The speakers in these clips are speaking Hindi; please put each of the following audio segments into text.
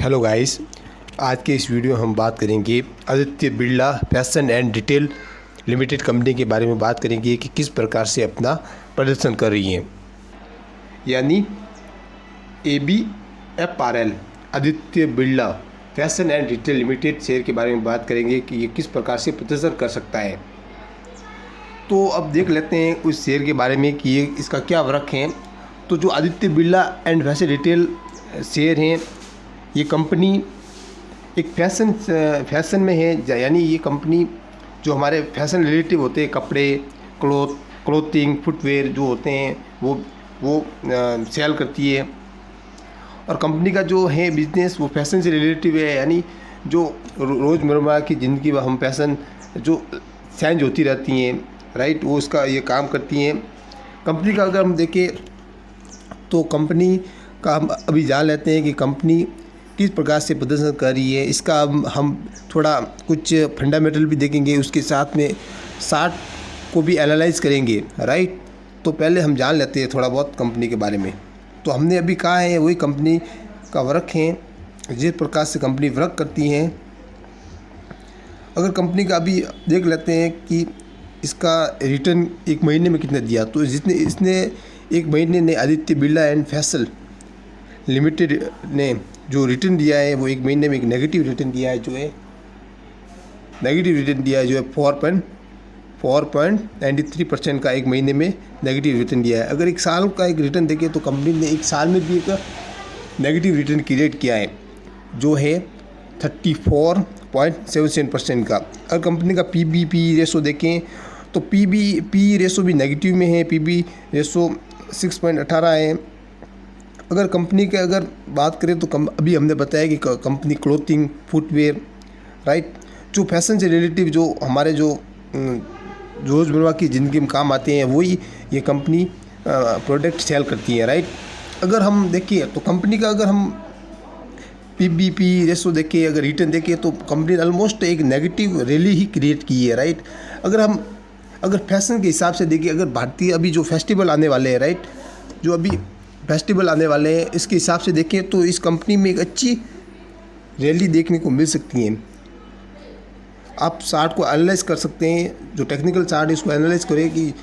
हेलो गाइस, आज के इस वीडियो में हम बात करेंगे Aditya Birla fashion and retail limited company के बारे में बात करेंगे कि किस प्रकार से अपना प्रदर्शन कर रही है। यानी ABFRL Aditya Birla fashion and retail limited share के बारे में बात करेंगे कि ये किस प्रकार से प्रदर्शन कर सकता है। तो अब देख लेते हैं उस शेयर के बारे में कि ये इसका क्या वर्क है। तो जो Aditya Birla and fashion retail share हैं, ये कंपनी एक फैशन में है। यानी ये कंपनी जो हमारे फैशन रिलेटिव होते हैं, कपड़े, क्लोथिंग, फुटवेयर जो होते हैं वो सेल करती है। और कंपनी का जो है बिजनेस वो फैशन से रिलेटिव है। यानी जो रोज़मर्रा की ज़िंदगी में हम फैशन जो चेंज होती रहती हैं, राइट, वो उसका ये काम करती हैं। कंपनी का अगर हम देखें तो कंपनी का हम अभी जान लेते हैं कि कंपनी किस प्रकार से प्रदर्शन कर रही है। इसका हम थोड़ा कुछ फंडामेंटल भी देखेंगे, उसके साथ में चार्ट को भी एनालाइज करेंगे, राइट। तो पहले हम जान लेते हैं थोड़ा बहुत कंपनी के बारे में। तो हमने अभी कहा है वही कंपनी का वर्क है, जिस प्रकार से कंपनी वर्क करती है। अगर कंपनी का अभी देख लेते हैं कि इसका रिटर्न एक महीने में कितना दिया, तो इसने एक महीने ने Aditya Birla and fashion limited ने जो रिटर्न दिया है वो एक महीने में एक नेगेटिव रिटर्न दिया है, जो है 4.93% का एक महीने में नेगेटिव रिटर्न दिया है। अगर एक साल का एक रिटर्न देखें तो कंपनी ने एक साल में भी एक नेगेटिव रिटर्न क्रिएट किया है, जो है 34.77% का। अगर कंपनी का PBP रेशो देखें तो PB रेशो भी नेगेटिव में है, PB रेशो 6.18 है। अगर कंपनी के अगर बात करें तो अभी हमने बताया कि कंपनी क्लोथिंग, फुटवेयर, राइट, जो फैशन से रिलेटिव जो हमारे जो रोज़मर्रा की ज़िंदगी में काम आते हैं वही ये कंपनी प्रोडक्ट सेल करती है, राइट। अगर हम देखिए तो कंपनी का अगर हम PBP रेशो देखें, अगर रिटर्न देखें तो कंपनी ने ऑलमोस्ट एक नेगेटिव रैली ही क्रिएट की है, राइट। अगर फैशन के हिसाब से देखिए, अगर भारतीय अभी जो फेस्टिवल आने वाले हैं, राइट, जो अभी फेस्टिवल आने वाले हैं, इसके हिसाब से देखें तो इस कंपनी में एक अच्छी रैली देखने को मिल सकती है। आप चार्ट को एनालाइज कर सकते हैं, जो टेक्निकल चार्ट है इसको एनालाइज करें कि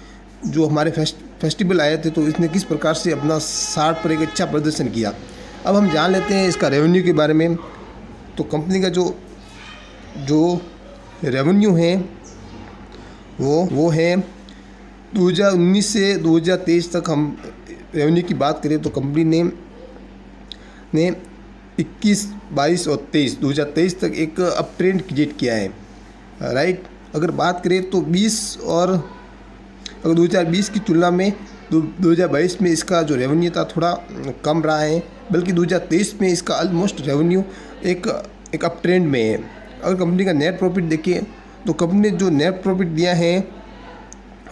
जो हमारे फेस्टिवल आए थे तो इसने किस प्रकार से अपना चार्ट पर एक अच्छा प्रदर्शन किया। अब हम जान लेते हैं इसका रेवेन्यू के बारे में। तो कंपनी का जो रेवेन्यू है वो है 2019 से 2023 तक हम रेवेन्यू की बात करें तो कंपनी ने 21, 22 और 2023 तक एक अप ट्रेंड क्रिएट किया है, राइट। अगर बात करें तो 20 और अगर 2020 की तुलना में 2022 में इसका जो रेवेन्यू था थोड़ा कम रहा है, बल्कि 2023 में इसका ऑलमोस्ट रेवेन्यू एक अप ट्रेंड में है। अगर कंपनी का नेट प्रॉफिट देखिए तो कंपनी ने जो नेट प्रॉफिट दिया है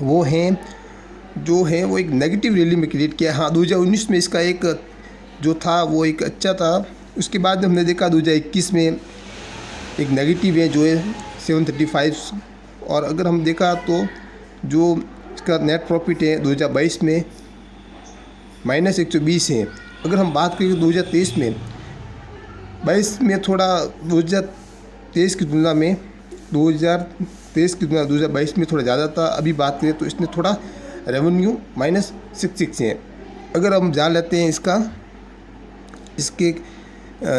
वो एक नेगेटिव रैली में क्रिएट किया है। हाँ, 2019 में इसका एक जो था वो एक अच्छा था। उसके बाद हमने देखा 2021 में एक नेगेटिव है, जो है 735। और अगर हम देखा तो जो इसका नेट प्रॉफिट है 2022 में -120 है। अगर हम बात करें 2023 में 22 में थोड़ा 2023 की तुलना में 2022 में थोड़ा ज़्यादा था। अभी बात करें तो इसने थोड़ा रेवेन्यू -66 है। अगर हम जान लेते हैं इसके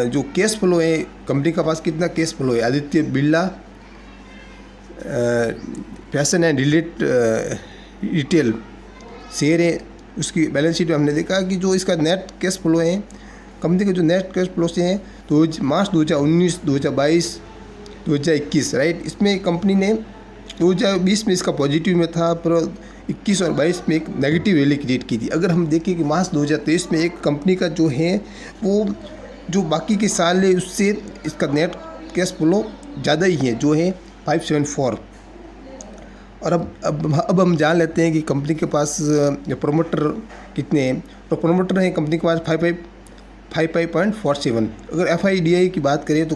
जो कैश फ्लो है, कंपनी का पास कितना कैश फ्लो है। Aditya Birla fashion and retail share है, उसकी बैलेंस शीट में हमने देखा कि जो इसका नेट कैश फ्लो है, कंपनी के जो नेट कैश फ्लो से हैं तो मार्च 2019, 2022, 2021, राइट। इसमें कंपनी ने 2020 में इसका पॉजिटिव में था, पर 21 और 22 में एक नेगेटिव रैली क्रिएट की थी। अगर हम देखें कि मार्च 2023 में एक कंपनी का जो है वो जो बाकी के साल है उससे इसका नेट कैश फ्लो ज़्यादा ही है, जो है 574। और अब हम जान लेते हैं कि कंपनी के पास प्रोमोटर कितने हैं। तो प्रोमोटर हैं कंपनी के पास 55.47। अगर FIDI की बात करें तो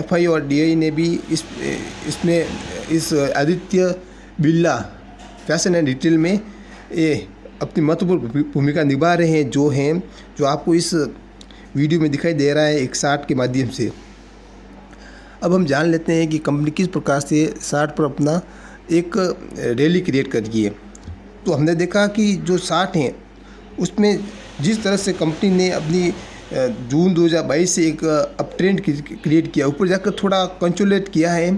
FI और DI ने भी इसमें इस Aditya Birla fashion and retail में अपनी महत्वपूर्ण भूमिका निभा रहे हैं, जो आपको इस वीडियो में दिखाई दे रहा है एक चार्ट के माध्यम से। अब हम जान लेते हैं कि कंपनी किस प्रकार से चार्ट पर अपना एक रैली क्रिएट कर रही है। तो हमने देखा कि जो चार्ट हैं उसमें जिस तरह से कंपनी ने अपनी जून 2022 से एक अप ट्रेंड क्रिएट किया, ऊपर जाकर थोड़ा कंसोलिडेट किया है,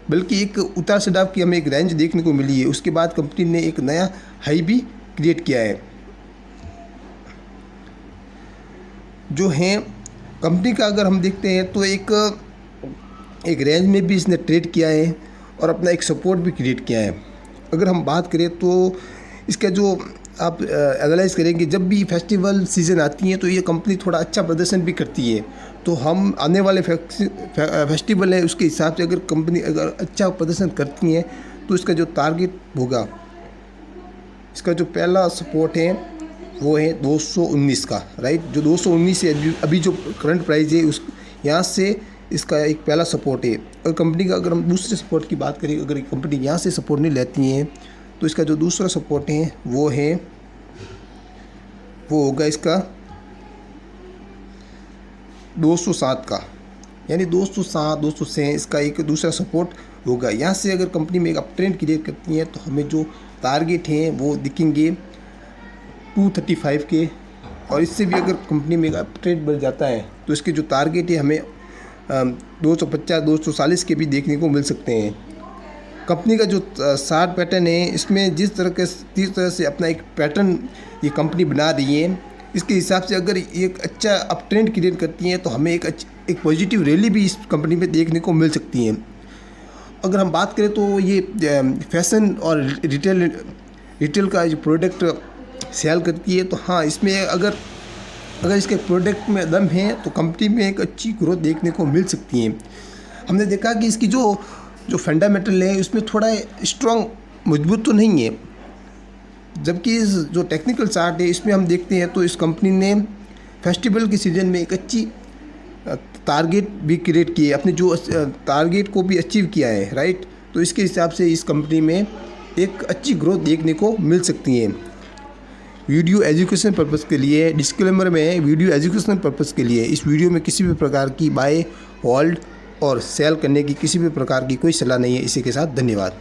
बल्कि एक उतार चढ़ाव की हमें एक रेंज देखने को मिली है। उसके बाद कंपनी ने एक नया हाई भी क्रिएट किया है। जो है कंपनी का अगर हम देखते हैं तो एक रेंज में भी इसने ट्रेड किया है और अपना एक सपोर्ट भी क्रिएट किया है। अगर हम बात करें तो इसका जो आप एनालाइज करेंगे, जब भी फेस्टिवल सीज़न आती है तो ये कंपनी थोड़ा अच्छा प्रदर्शन भी करती है। तो हम आने वाले फेस्टिवल है उसके हिसाब से अगर कंपनी अगर अच्छा प्रदर्शन करती है तो इसका जो टारगेट होगा, इसका जो पहला सपोर्ट है वो है 219 का, राइट। जो 219 है अभी जो करंट प्राइस है उस यहाँ से इसका एक पहला सपोर्ट है। और कंपनी का अगर हम दूसरे सपोर्ट की बात करें, अगर कंपनी यहाँ से सपोर्ट नहीं लेती है तो इसका जो दूसरा सपोर्ट है वो होगा इसका 207 का, यानी 207 206 इसका एक दूसरा सपोर्ट होगा। यहाँ से अगर कंपनी में एक अप ट्रेंड क्रिएट करती है तो हमें जो टारगेट हैं वो दिखेंगे 235 के, और इससे भी अगर कंपनी में एक अप ट्रेंड बढ़ जाता है तो इसके जो टारगेट है हमें 250 240 के भी देखने को मिल सकते हैं। कंपनी का जो चार्ट पैटर्न है इसमें जिस तरह से अपना एक पैटर्न ये कंपनी बना रही है, इसके हिसाब से अगर एक अच्छा अप ट्रेंड क्रिएट करती हैं तो हमें एक पॉजिटिव रैली भी इस कंपनी में देखने को मिल सकती है। अगर हम बात करें तो ये फैशन और रिटेल का जो प्रोडक्ट सेल करती है, तो हाँ इसमें अगर इसके प्रोडक्ट में दम है तो कंपनी में एक अच्छी ग्रोथ देखने को मिल सकती है। हमने देखा कि इसकी जो फंडामेंटल है उसमें थोड़ा स्ट्रॉन्ग मजबूत तो नहीं है, जबकि इस जो टेक्निकल चार्ट है इसमें हम देखते हैं तो इस कंपनी ने फेस्टिवल के सीज़न में एक अच्छी टारगेट भी क्रिएट की है, अपने जो टारगेट को भी अचीव किया है, राइट। तो इसके हिसाब से इस कंपनी में एक अच्छी ग्रोथ देखने को मिल सकती है। वीडियो एजुकेशन पर्पज़ के लिए, डिस्क्लेमर में है वीडियो एजुकेशन पर्पज़ के लिए, इस वीडियो में किसी भी प्रकार की बाय होल्ड और सेल करने की किसी भी प्रकार की कोई सलाह नहीं है। इसी के साथ धन्यवाद।